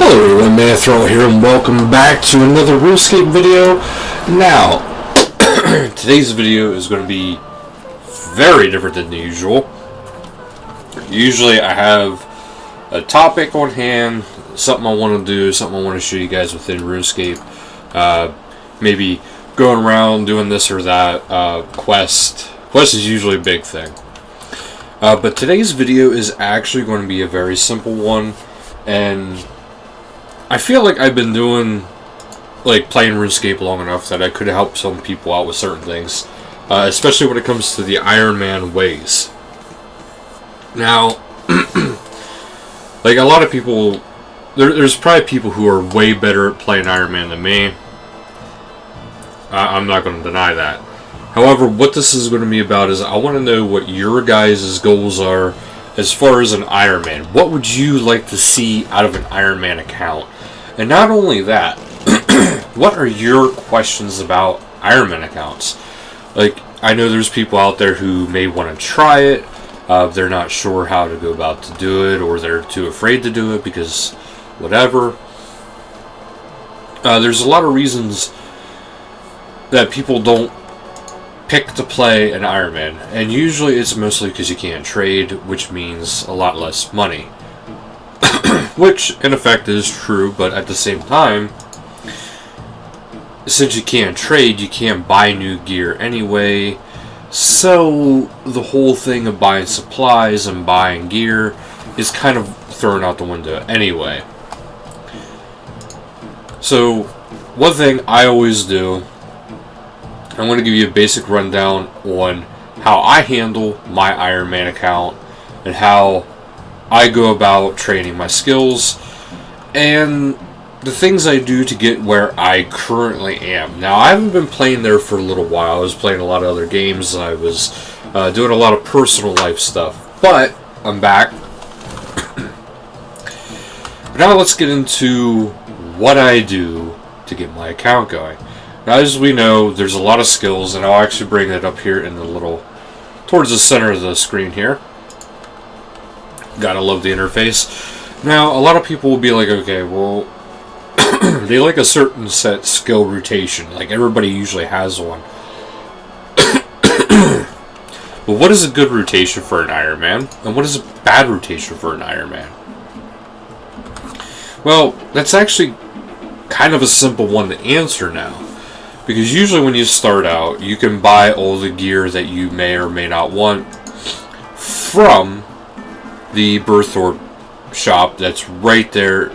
Hello everyone, Manthrow here, and welcome back to another RuneScape video. Now, today's video is going to be very different than the usual. Usually I have a topic on hand, something I want to do, something I want to show you guys within RuneScape. Maybe going around doing this or that. Quest is usually a big thing. But today's video is actually going to be a very simple one, and I feel like I've been playing RuneScape long enough that I could help some people out with certain things, especially when it comes to the Ironman ways. Now, like a lot of people, there's probably people who are way better at playing Ironman than me. I'm not going to deny that. However, what this is going to be about is I want to know what your guys' goals are as far as an Ironman. What would you like to see out of an Ironman account? And not only that, what are your questions about Ironman accounts? Like, I know there's people out there who may want to try it. They're not sure how to go about to do it, or they're too afraid to do it because whatever. There's a lot of reasons that people don't pick to play an Ironman, and usually it's mostly because you can't trade, which means a lot less money. Which, in effect, is true, but at the same time, since you can't trade, you can't buy new gear anyway, so the whole thing of buying supplies and buying gear is kind of thrown out the window anyway. So, one thing I always do, I'm going to give you a basic rundown on how I handle my Ironman account and how I go about training my skills and the things I do to get where I currently am. Now, I haven't been playing there for a little while. I was playing a lot of other games. I was doing a lot of personal life stuff, but I'm back. Now let's get into what I do to get my account going. Now, as we know, there's a lot of skills, and I'll actually bring it up here in the towards the center of the screen here. Gotta love the interface. Now, a lot of people will be like, okay, well, they like a certain set skill rotation. Like, everybody usually has one. But what is a good rotation for an Ironman? And what is a bad rotation for an Ironman? Well, that's actually kind of a simple one to answer now. Because usually when you start out, you can buy all the gear that you may or may not want from the Berthorpe shop that's right there.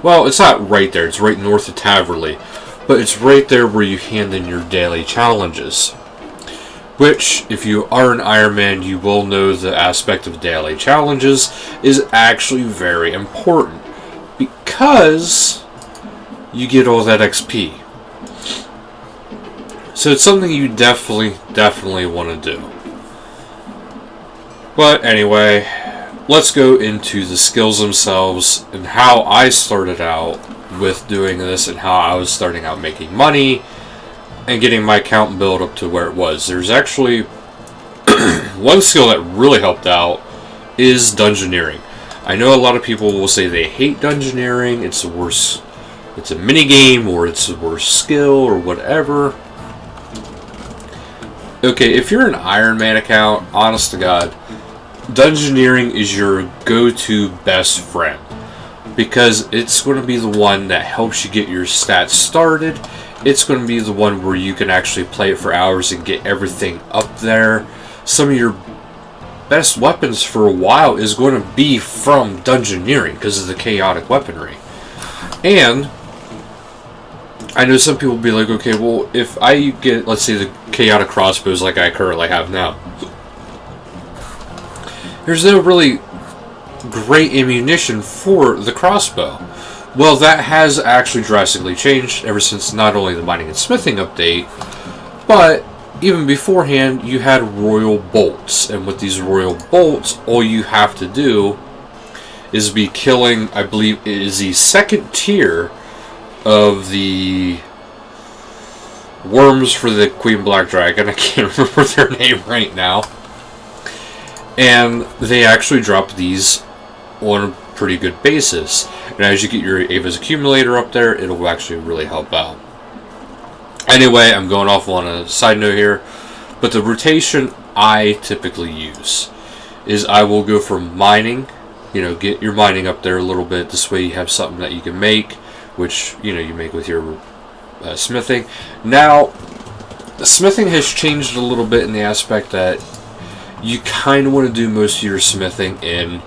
Well, it's not right there. It's right north of Taverley. But it's right there where you hand in your daily challenges. Which, if you are an Ironman, you will know the aspect of daily challenges is actually very important. Because you get all that XP. So it's something you definitely want to do. But anyway, let's go into the skills themselves and how I started out with doing this and how I was starting out making money and getting my account built up to where it was. There's actually one skill that really helped out is dungeoneering. I know a lot of people will say they hate dungeoneering, it's the worst, it's a mini game or it's the worst skill or whatever. Okay, if you're an Ironman account, honest to God, dungeoneering is your go-to best friend. Because it's going to be the one that helps you get your stats started. It's going to be the one where you can actually play it for hours and get everything up there. Some of your best weapons for a while is going to be from dungeoneering because of the chaotic weaponry. And I know some people will be like, okay, well, if I get, let's say, the chaotic crossbows like I currently have now, there's no really great ammunition for the crossbow. Well, that has actually drastically changed ever since not only the mining and smithing update, but even beforehand, you had royal bolts. And with these royal bolts, all you have to do is be killing, I believe it is the second tier of the worms for the Queen Black Dragon. I can't remember their name right now. And they actually drop these on pretty good basis. And as you get your Ava's accumulator up there, it'll actually really help out. Anyway, I'm going off on a side note here, but the rotation I typically use is I will go for mining, get your mining up there a little bit. This way you have something that you can make, which, you make with your smithing. Now, smithing has changed a little bit in the aspect that you kind of want to do most of your smithing in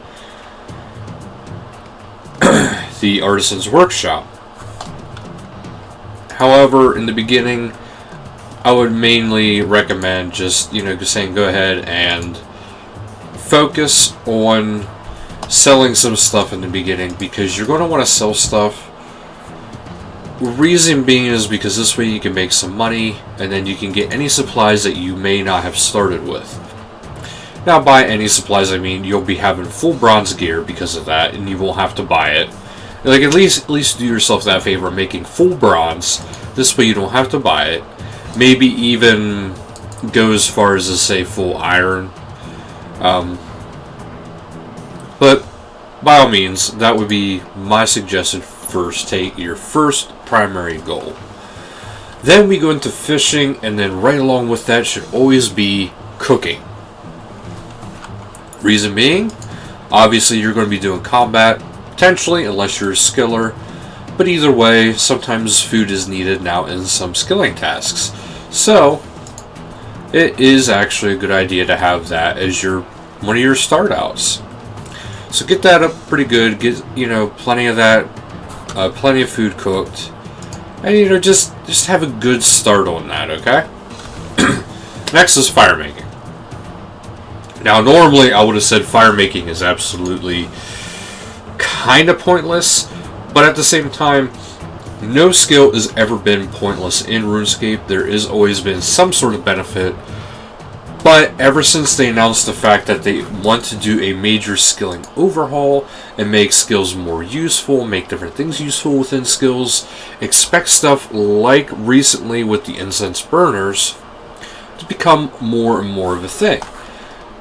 the artisan's workshop. However, in the beginning, I would mainly recommend just, saying go ahead and focus on selling some stuff in the beginning, because you're going to want to sell stuff. Reason being is because this way you can make some money, and then you can get any supplies that you may not have started with. Now, by any supplies, I mean you'll be having full bronze gear because of that, and you won't have to buy it. Like, at least do yourself that favor of making full bronze. This way you don't have to buy it. Maybe even go as far as to say full iron. But by all means, that would be my suggested first take, your first primary goal. Then we go into fishing, and then right along with that should always be cooking. Reason being, obviously you're going to be doing combat, potentially, unless you're a skiller. But either way, sometimes food is needed now in some skilling tasks. So, it is actually a good idea to have that as one of your start outs. So get that up pretty good. Get plenty of that, plenty of food cooked, and just have a good start on that. Okay. Next is fire making. Now, normally I would have said fire making is absolutely kind of pointless, but at the same time, no skill has ever been pointless in RuneScape. There has always been some sort of benefit. But ever since they announced the fact that they want to do a major skilling overhaul and make skills more useful, make different things useful within skills, expect stuff like recently with the incense burners to become more and more of a thing.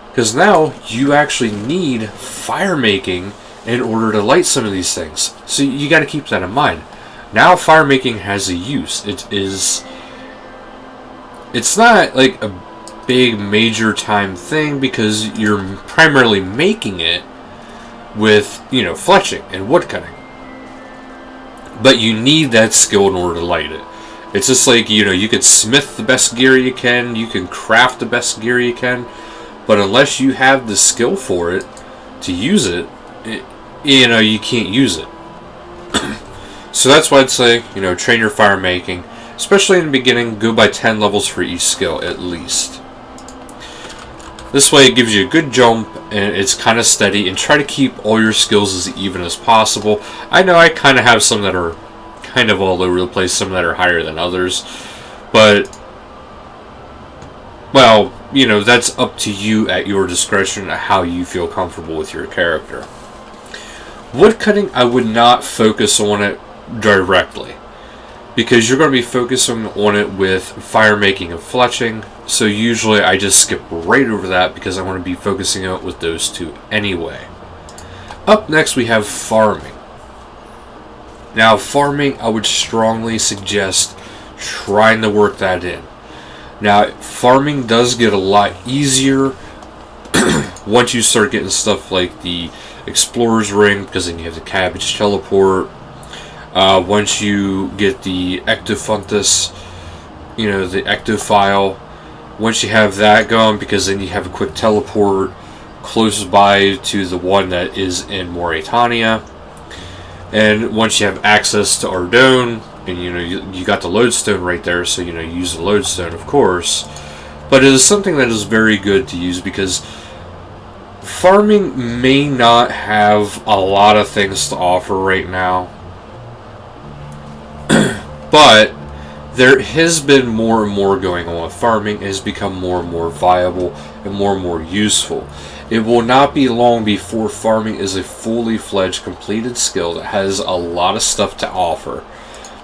Because now you actually need fire making in order to light some of these things. So you got to keep that in mind. Now fire making has a use. It's not like a big major time thing, because you're primarily making it with fletching and woodcutting, but you need that skill in order to light it. It's just like you could smith the best gear you can craft the best gear you can, but unless you have the skill for it to use it, you can't use it. So that's why I'd say train your fire making, especially in the beginning. Go by 10 levels for each skill at least. This way it gives you a good jump, and it's kind of steady, and try to keep all your skills as even as possible. I know I kind of have some that are kind of all over the place, some that are higher than others, but, well, that's up to you at your discretion how you feel comfortable with your character. Woodcutting, I would not focus on it directly, because you're going to be focusing on it with fire making and fletching. So usually I just skip right over that because I want to be focusing out with those two anyway. Up next we have farming. Now farming, I would strongly suggest trying to work that in. Now farming does get a lot easier once you start getting stuff like the Explorer's Ring, because then you have the Cabbage Teleport. Once you get the Ectofuntus, the Ectophile, once you have that going, because then you have a quick teleport close by to the one that is in Mauritania. And once you have access to Ardougne, and you got the lodestone right there, so use the lodestone, of course. But it is something that is very good to use, because farming may not have a lot of things to offer right now, but there has been more and more going on with farming. It has become more and more viable and more useful. It will not be long before farming is a fully fledged completed skill that has a lot of stuff to offer,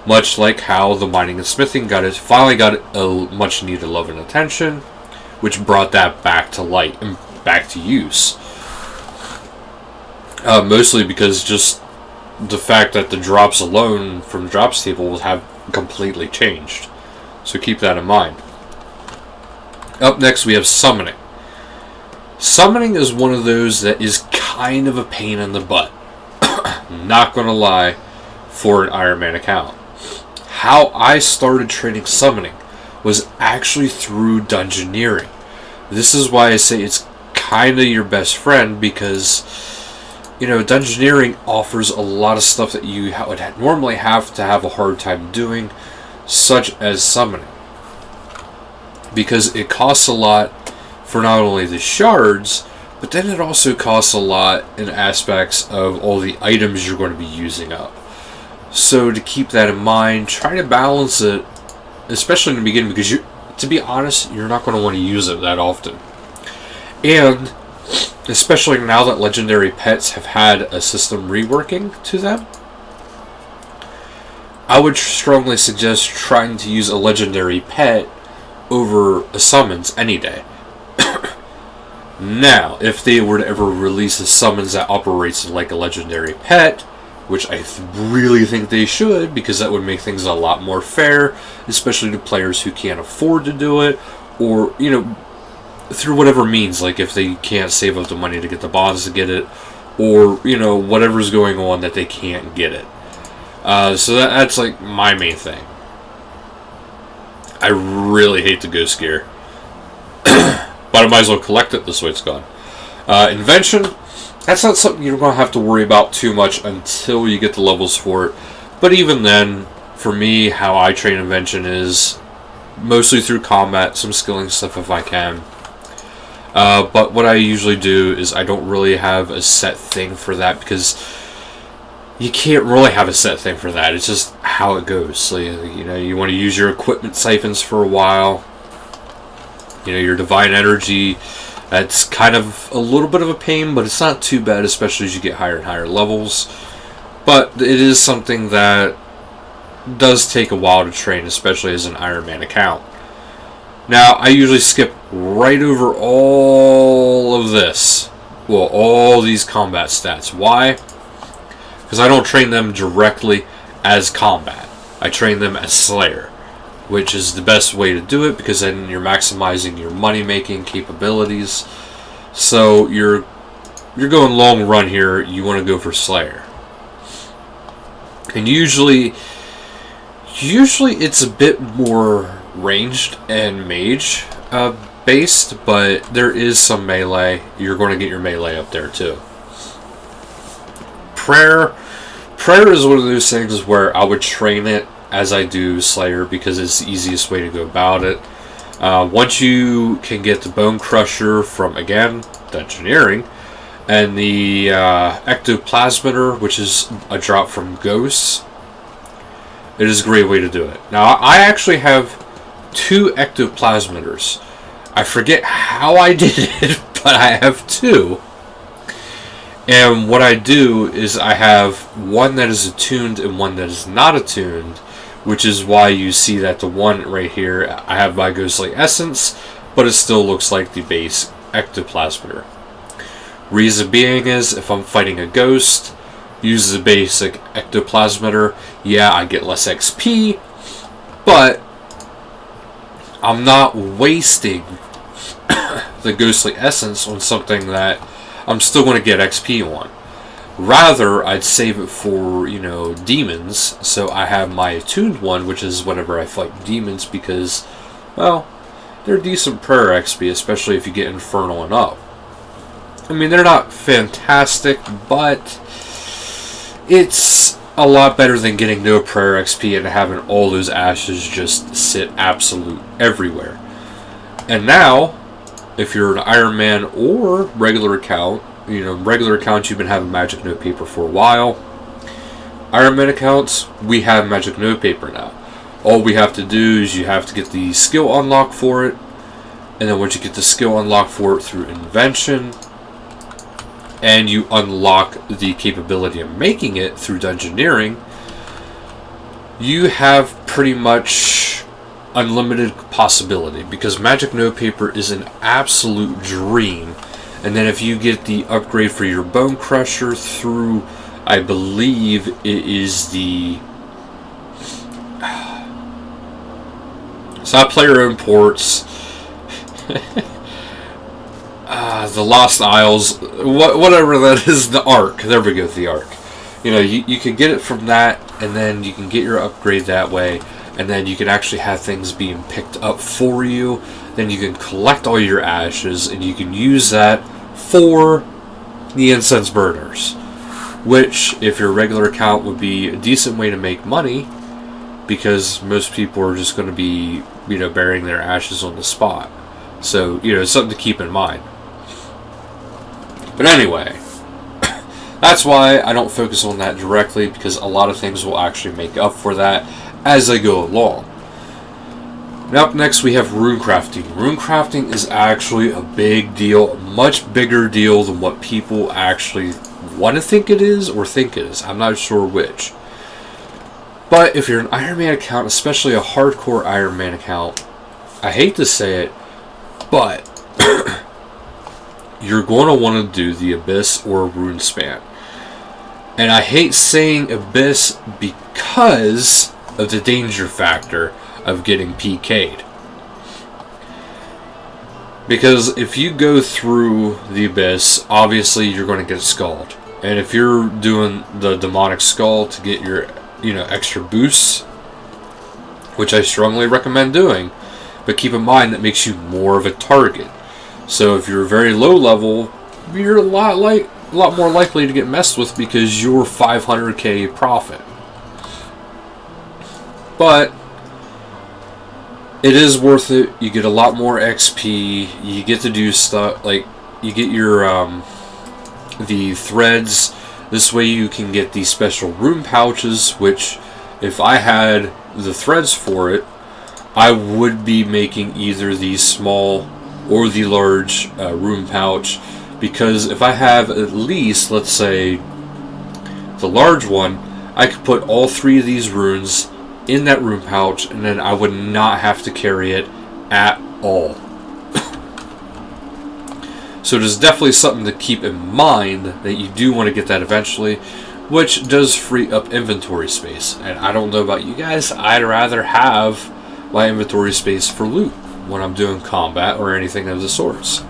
much like how the mining and smithing finally got a much needed love and attention, which brought that back to light and back to use. Mostly because just the fact that the drops alone from the drops table have completely changed. So keep that in mind. Up next we have summoning. Summoning is one of those that is kind of a pain in the butt. Not gonna lie, for an Ironman account. How I started training summoning was actually through dungeoneering. This is why I say it's kind of your best friend, because dungeoneering offers a lot of stuff that you would normally have to have a hard time doing, such as summoning. Because it costs a lot for not only the shards, but then it also costs a lot in aspects of all the items you're going to be using up. So to keep that in mind, try to balance it, especially in the beginning, because to be honest, you're not going to want to use it that often. And especially now that legendary pets have had a system reworking to them, I would strongly suggest trying to use a legendary pet over a summons any day. Now, if they were to ever release a summons that operates like a legendary pet, which I really think they should, because that would make things a lot more fair, especially to players who can't afford to do it, or, through whatever means, like if they can't save up the money to get the bonds to get it, or, whatever's going on that they can't get it. So that's like my main thing. I really hate the ghost gear. But I might as well collect it this way it's gone. Invention, that's not something you're going to have to worry about too much until you get the levels for it. But even then, for me, how I train invention is mostly through combat, some skilling stuff if I can. But what I usually do is I don't really have a set thing for that, because you can't really have a set thing for that. It's just how it goes. So, you want to use your equipment siphons for a while. Your divine energy, that's kind of a little bit of a pain, but it's not too bad, especially as you get higher and higher levels. But it is something that does take a while to train, especially as an Ironman account. Now, I usually skip right over all of this. Well, all these combat stats. Why? Because I don't train them directly as combat. I train them as Slayer, which is the best way to do it, because then you're maximizing your money-making capabilities. So you're going long run here, you want to go for Slayer. And usually it's a bit more ranged and mage based, but there is some melee. You're going to get your melee up there too. Prayer is one of those things where I would train it as I do Slayer, because it's the easiest way to go about it. Once you can get the Bone Crusher from, again, Dungeoneering, and the Ectoplasmitter, which is a drop from Ghosts, it is a great way to do it. Now, I actually have 2 Ectoplasmitters. I forget how I did it, but I have 2. And what I do is I have one that is attuned and one that is not attuned, which is why you see that the one right here, I have my Ghostly Essence, but it still looks like the base Ectoplasmitter. Reason being is, if I'm fighting a ghost, use the basic Ectoplasmitter, yeah, I get less XP, but I'm not wasting the Ghostly Essence on something that I'm still going to get XP on. Rather, I'd save it for, demons, so I have my attuned one, which is whenever I fight demons, because, well, they're decent prayer XP, especially if you get Infernal and up. I mean, they're not fantastic, but it's a lot better than getting no prayer XP and having all those ashes just sit absolute everywhere. And now, if you're an Ironman or regular account, regular accounts, you've been having magic notepaper for a while. Ironman accounts, we have magic notepaper now. All we have to do is you have to get the skill unlock for it, and then once you get the skill unlock for it through invention, and you unlock the capability of making it through dungeoneering, you have pretty much unlimited possibility, because magic notepaper is an absolute dream, And then if you get the upgrade for your Bone Crusher through, I believe it is the... So I play your own ports. The Lost Isles, whatever that is, the Ark. There we go, the Ark. You know, you can get it from that, and then you can get your upgrade that way, and then you can actually have things being picked up for you. Then you can collect all your ashes, and you can use that for the incense burners, which, if your regular account, would be a decent way to make money, because most people are just going to be, you know, burying their ashes on the spot. So, you know, it's something to keep in mind. But anyway, that's why I don't focus on that directly, because a lot of things will actually make up for that as I go along. Now, up next we have rune crafting. Rune crafting is actually a big deal, a much bigger deal than what people actually want to think it is or think it is. I'm not sure which. But if you're an Ironman account, especially a hardcore Ironman account, I hate to say it, but you're going to want to do the Abyss or Rune Span. And I hate saying Abyss because of the danger factor of getting PK'd. Because if you go through the Abyss, obviously you're going to get skulled. And if you're doing the demonic skull to get your, you know, extra boosts, which I strongly recommend doing, but keep in mind that makes you more of a target. So if you're very low level, you're a lot more likely to get messed with because you're 500k profit. But it is worth it. You get a lot more XP. You get to do stuff like you get your the threads. This way you can get these special rune pouches, which if I had the threads for it, I would be making either the small or the large rune pouch, because if I have at least, let's say, the large one, I could put all 3 of these runes in that rune pouch, and then I would not have to carry it at all. So it is definitely something to keep in mind, that you do want to get that eventually, which does free up inventory space. And I don't know about you guys, I'd rather have my inventory space for loot when I'm doing combat or anything of the sorts.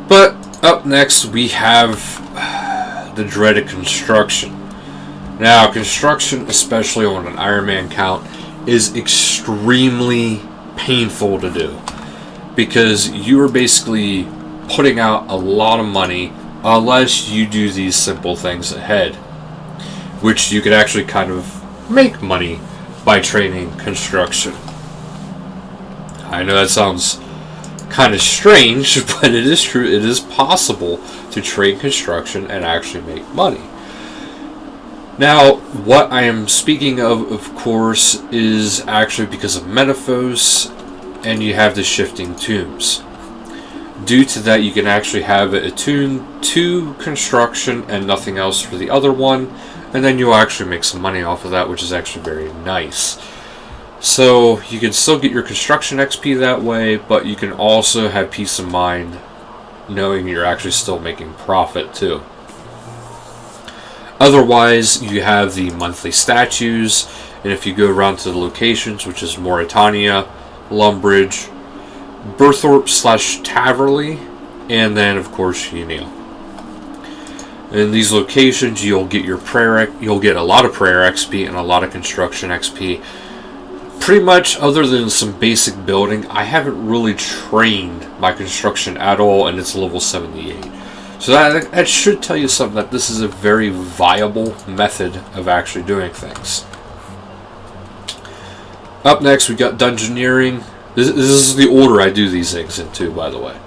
But up next we have the dreaded construction. Now, construction, especially on an Ironman count, is extremely painful to do, because you are basically putting out a lot of money unless you do these simple things ahead, which you could actually kind of make money by training construction. I know that sounds kind of strange, but it is true. It is possible to train construction and actually make money. Now, what I am speaking of course, is actually because of Metaphos, and you have the shifting tombs. Due to that, you can actually have it attuned to construction and nothing else for the other one, and then you'll actually make some money off of that, which is actually very nice. So you can still get your construction XP that way, but you can also have peace of mind knowing you're actually still making profit too. Otherwise, you have the monthly statues, and if you go around to the locations, which is Mauritania, Lumbridge, Burthorpe / Taverley, and then of course Unil. In these locations, you'll get a lot of prayer XP and a lot of construction XP. Pretty much, other than some basic building, I haven't really trained my construction at all, and it's level 78. So that should tell you something, that this is a very viable method of actually doing things. Up next, we got Dungeoneering. This is the order I do these things into, by the way.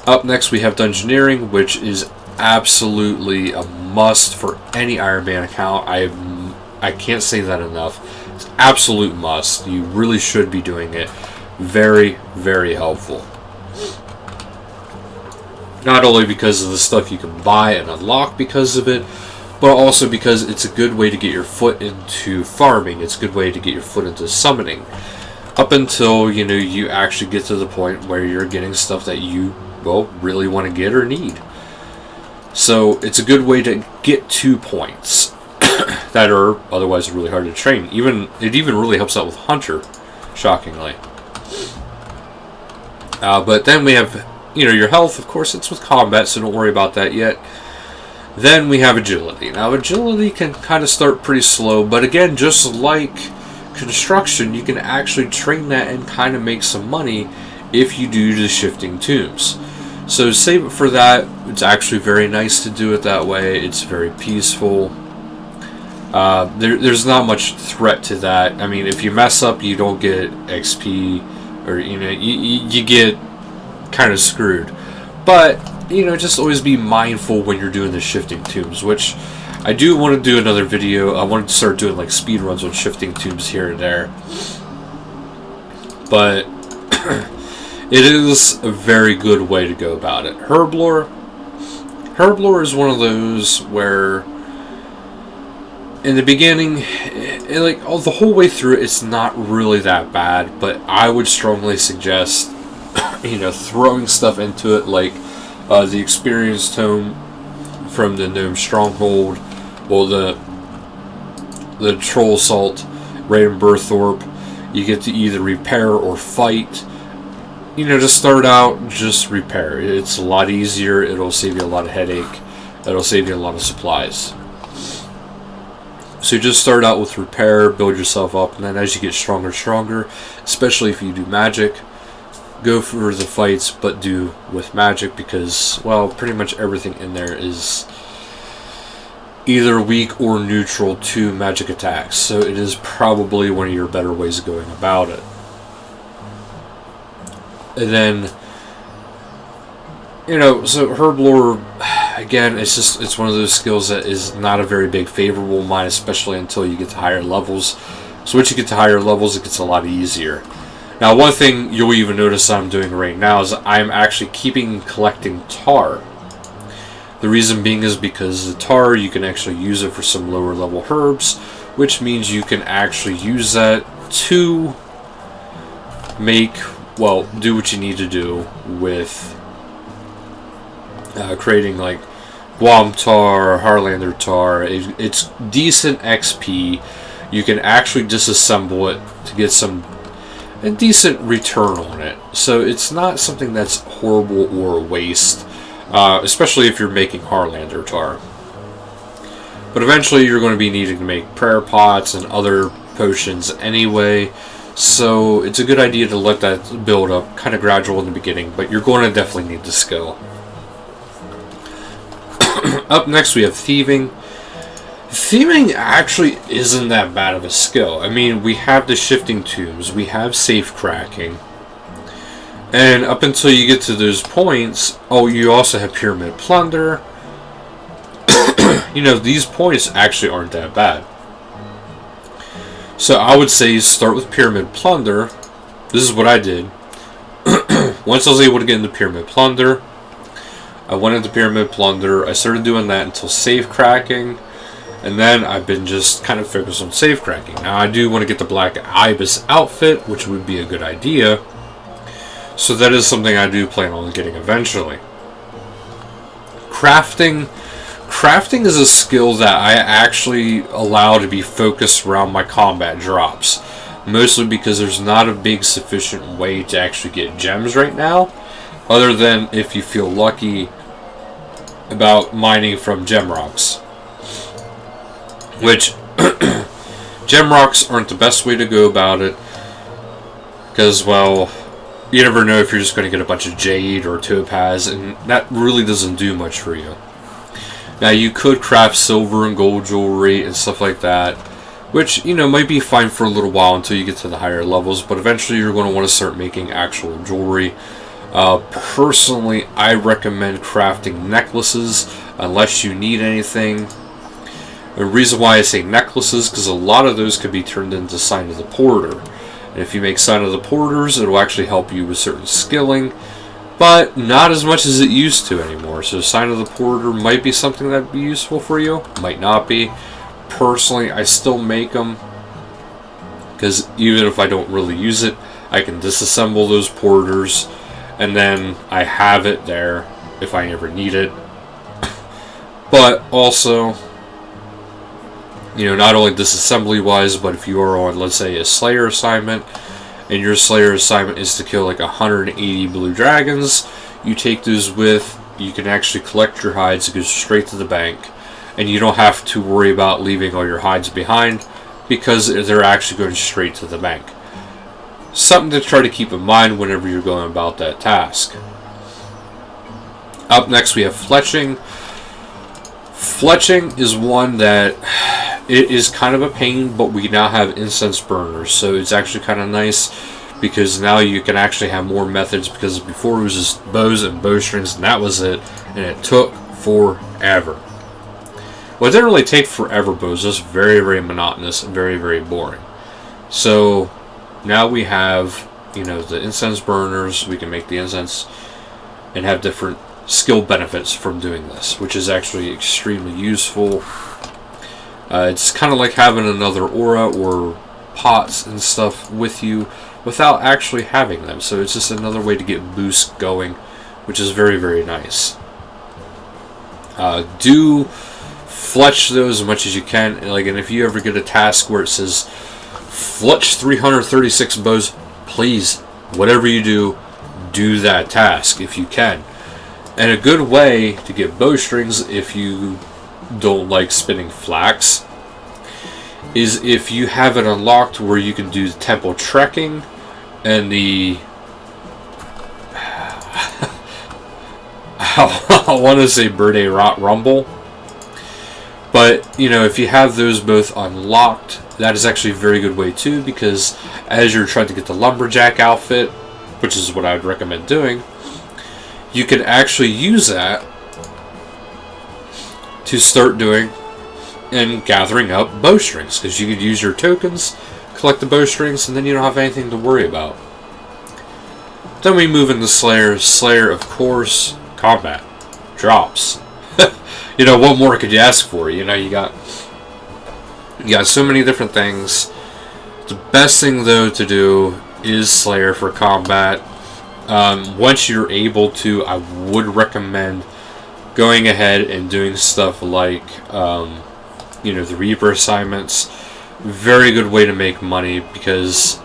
Up next, we have Dungeoneering, which is absolutely a must for any Ironman account. I can't say that enough. It's absolute must. You really should be doing it. Very, very helpful. Not only because of the stuff you can buy and unlock because of it, but also because it's a good way to get your foot into farming. It's a good way to get your foot into summoning. up until, you know, you actually get to the point where you're getting stuff that you, well, really want to get or need. So it's a good way to get to points that are otherwise really hard to train. It even really helps out with Hunter, shockingly. But then we have, you know, your health. Of course, it's with combat, so don't worry about that yet. Then we have agility. Now, agility can kind of start pretty slow, but again, just like construction, you can actually train that and kind of make some money if you do the shifting tombs. So save it for that. It's actually very nice to do it that way. It's very peaceful. There's not much threat to that. I mean, if you mess up, you don't get XP, or, you know, you get kind of screwed. But, you know, just always be mindful when you're doing the shifting tombs, which I do want to do another video. I wanted to start doing like speed runs on shifting tombs here and there. But it is a very good way to go about it. Herblore is one of those where in the beginning, like the whole way through, it's not really that bad, but I would strongly suggest, you know, throwing stuff into it, like the Experience Tome from the Gnome Stronghold, well, the Troll Assault, Raiden Burthorpe. You get to either repair or fight. You know, to start out, just repair. It's a lot easier. It'll save you a lot of headache. It'll save you a lot of supplies. So you just start out with repair, build yourself up, and then as you get stronger and stronger, especially if you do magic, go for the fights, but do with magic, because, well, pretty much everything in there is either weak or neutral to magic attacks. So it is probably one of your better ways of going about it. And then, you know, so Herblore, again, it's one of those skills that is not a very big favorable of mine, especially until you get to higher levels. So once you get to higher levels, it gets a lot easier. Now, one thing you'll even notice I'm doing right now is I'm actually collecting tar. The reason being is because the tar, you can actually use it for some lower level herbs, which means you can actually use that to make, well, do what you need to do with creating like Guam tar, Harlander tar. It's decent XP. You can actually disassemble it to get a decent return on it. So it's not something that's horrible or a waste, especially if you're making Harlander tar. But eventually you're going to be needing to make prayer pots and other potions anyway. So it's a good idea to let that build up kind of gradual in the beginning, but you're going to definitely need the skill. Up next we have thieving. Thieving actually isn't that bad of a skill. I mean, we have the shifting tombs, we have safe cracking, and up until you get to those points, oh, you also have pyramid plunder. You know, these points actually aren't that bad. So I would say start with pyramid plunder. This is what I did. Once I was able to get into pyramid plunder, I went into pyramid plunder. I started doing that until safe cracking, and then I've been just kind of focused on safe cracking. Now I do want to get the Black Ibis outfit, which would be a good idea. So that is something I do plan on getting eventually. Crafting is a skill that I actually allow to be focused around my combat drops. Mostly because there's not a big sufficient way to actually get gems right now, other than if you feel lucky about mining from gem rocks. Which, gem rocks aren't the best way to go about it, because, well, you never know if you're just going to get a bunch of jade or topaz, and that really doesn't do much for you. Now, you could craft silver and gold jewelry and stuff like that, which, you know, might be fine for a little while until you get to the higher levels, but eventually you're going to want to start making actual jewelry. Personally, I recommend crafting necklaces unless you need anything. The reason why I say necklaces, because a lot of those could be turned into Sign of the Porter. And if you make Sign of the Porters, it will actually help you with certain skilling, but not as much as it used to anymore. So Sign of the Porter might be something that would be useful for you, might not be. Personally, I still make them, because even if I don't really use it, I can disassemble those porters, and then I have it there if I ever need it. But also, you know, not only disassembly wise, but if you are on, let's say, a Slayer assignment, and your Slayer assignment is to kill like 180 blue dragons, you take those with, you can actually collect your hides, it goes straight to the bank, and you don't have to worry about leaving all your hides behind, because they're actually going straight to the bank. Something to try to keep in mind whenever you're going about that task. Up next we have fletching. Fletching is one that it is kind of a pain, but we now have incense burners, so it's actually kind of nice because now you can actually have more methods, because before it was just bows and bowstrings and that was it, and it took forever. Well, it didn't really take forever, but it was just very, very monotonous and very, very boring. So now we have, you know, the incense burners. We can make the incense and have different skill benefits from doing this, which is actually extremely useful. It's kind of like having another aura or pots and stuff with you without actually having them. So it's just another way to get boost going, which is very, very nice. Do fletch those as much as you can. And if you ever get a task where it says fletch 336 bows, please, whatever you do, do that task if you can. And a good way to get bowstrings, if you don't like spinning flax, is if you have it unlocked where you can do the temple trekking and the I want to say birthday rot rumble, but you know, if you have those both unlocked, that is actually a very good way too, because as you're trying to get the lumberjack outfit, which is what I would recommend doing, you can actually use that to start doing and gathering up bowstrings, because you could use your tokens, collect the bowstrings, and then you don't have anything to worry about. Then we move into Slayer. Slayer, of course, combat, drops. You know, what more could you ask for? You know, you got so many different things. The best thing though to do is Slayer for combat. Once you're able to, I would recommend going ahead and doing stuff like, you know, the Reaper assignments. Very good way to make money, because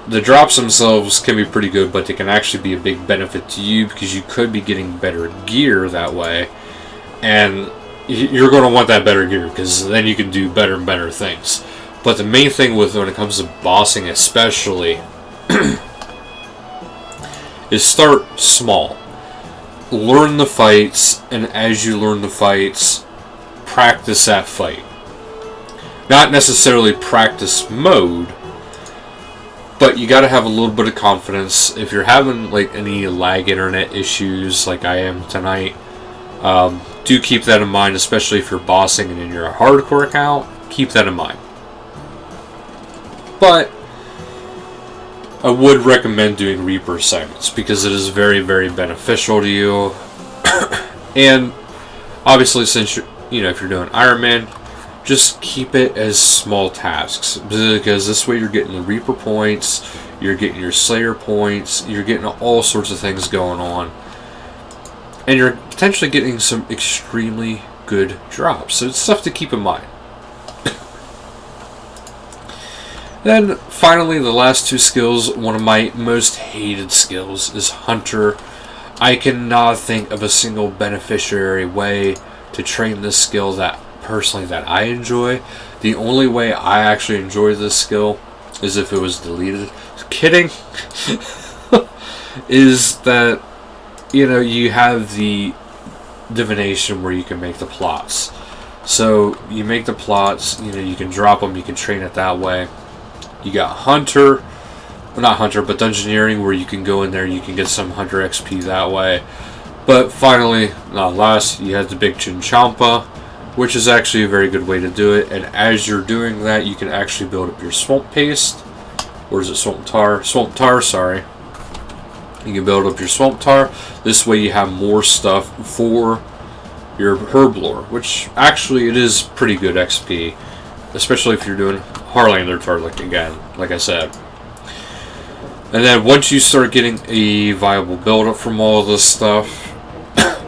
the drops themselves can be pretty good, but they can actually be a big benefit to you, because you could be getting better gear that way, and you're going to want that better gear, because then you can do better and better things. But the main thing when it comes to bossing especially is start small. Learn the fights, and as you learn the fights, practice that fight. Not necessarily practice mode, but you got to have a little bit of confidence. If you're having like any lag internet issues like I am tonight, do keep that in mind, especially if you're bossing and in your hardcore account. Keep that in mind. But I would recommend doing Reaper assignments, because it is very, very beneficial to you. And obviously, since you know, if you're doing Ironman, just keep it as small tasks, because this way you're getting the Reaper points, you're getting your Slayer points, you're getting all sorts of things going on, and you're potentially getting some extremely good drops. So it's stuff to keep in mind. Then finally, the last two skills, one of my most hated skills, is Hunter. I cannot think of a single beneficiary way to train this skill that personally that I enjoy. The only way I actually enjoy this skill is if it was deleted. Kidding. Is that, you know, you have the divination where you can make the plots. So you make the plots, you know, you can drop them, you can train it that way. You got Hunter, well, not Hunter, but Dungeoneering, where you can go in there, you can get some Hunter XP that way. But finally, not last, you have the Big Chinchampa, which is actually a very good way to do it. And as you're doing that, you can actually build up your Swamp Paste. Or is it Swamp Tar? Swamp Tar, sorry. You can build up your Swamp Tar. This way you have more stuff for your Herblore, which actually it is pretty good XP, especially if you're doing Harlander Tar, again, like I said. And then once you start getting a viable build-up from all this stuff...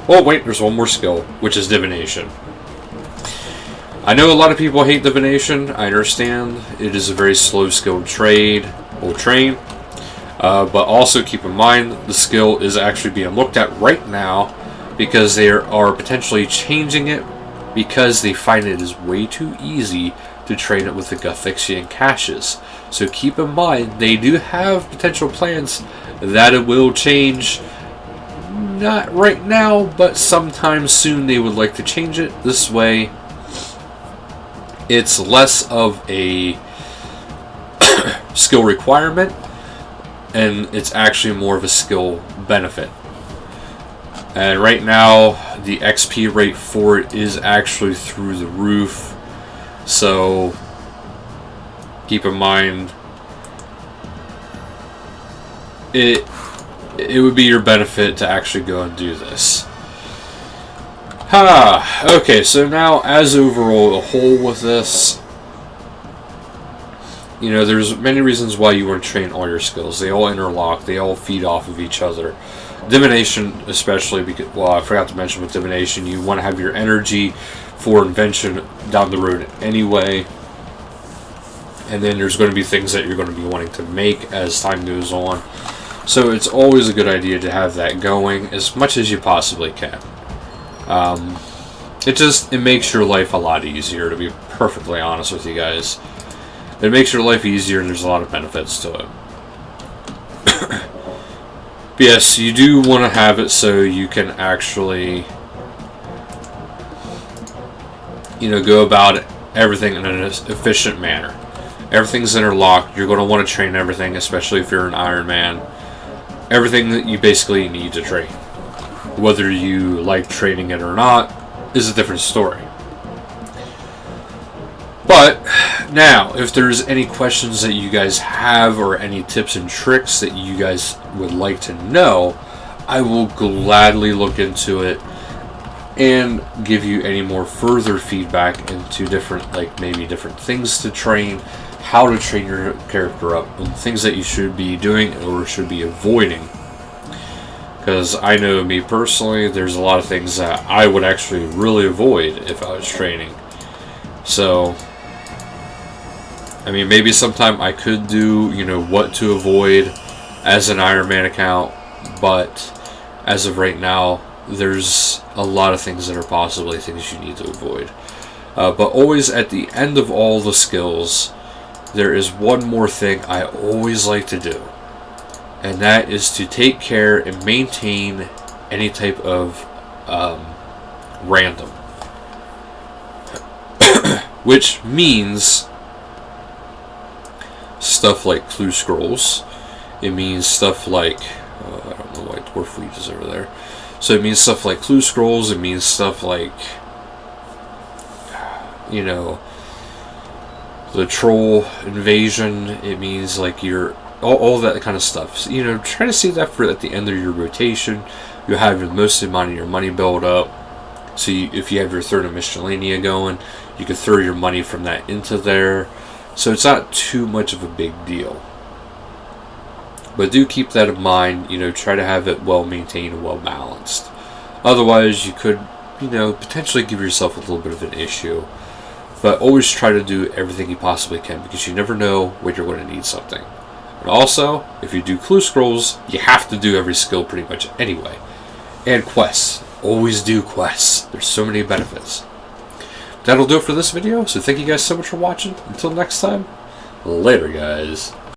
oh, wait, there's one more skill, which is divination. I know a lot of people hate divination. I understand. It is a very slow skill trade or train. But also keep in mind, the skill is actually being looked at right now because they are potentially changing it because they find it is way too easy to train it with the Gothixian caches. So keep in mind, they do have potential plans that it will change. Not right now, but sometime soon they would like to change it. This way, it's less of a skill requirement, and it's actually more of a skill benefit. And right now, the XP rate for it is actually through the roof. So keep in mind, it would be your benefit to actually go and do this. Okay, so now as overall a whole with this, you know, there's many reasons why you want to train all your skills. They all interlock, they all feed off of each other. Divination especially, because, well, I forgot to mention with divination, you want to have your energy for invention down the road anyway. And then there's going to be things that you're going to be wanting to make as time goes on. So it's always a good idea to have that going as much as you possibly can. It makes your life a lot easier, to be perfectly honest with you guys. It makes your life easier, and there's a lot of benefits to it. But yes, you do want to have it so you can actually, you know, go about everything in an efficient manner. Everything's interlocked. You're going to want to train everything, especially if you're an Ironman. Everything that you basically need to train. Whether you like training it or not is a different story. But now, if there's any questions that you guys have or any tips and tricks that you guys would like to know, I will gladly look into it and give you any more further feedback into different, like maybe different things to train, how to train your character up, and things that you should be doing or should be avoiding. Because I know me personally, there's a lot of things that I would actually really avoid if I was training. So, I mean, maybe sometime I could do, you know, what to avoid as an Ironman account, but as of right now, there's a lot of things that are possibly things you need to avoid. But always at the end of all the skills, there is one more thing I always like to do, and that is to take care and maintain any type of random. Which means stuff like clue scrolls. It means stuff like, I don't know why Dwarf Fleet is over there. So it means stuff like clue scrolls. It means stuff like, you know, the troll invasion. It means like your all that kind of stuff. So, you know, try to save that for at the end of your rotation. You'll have the most amount of your money build up. So if you have your third of miscellanea going, you can throw your money from that into there. So it's not too much of a big deal. But do keep that in mind. You know, try to have it well maintained and well balanced. Otherwise, you could, you know, potentially give yourself a little bit of an issue. But always try to do everything you possibly can, because you never know when you're going to need something. And also, if you do clue scrolls, you have to do every skill pretty much anyway. And quests. Always do quests. There's so many benefits. That'll do it for this video, so thank you guys so much for watching. Until next time, later guys.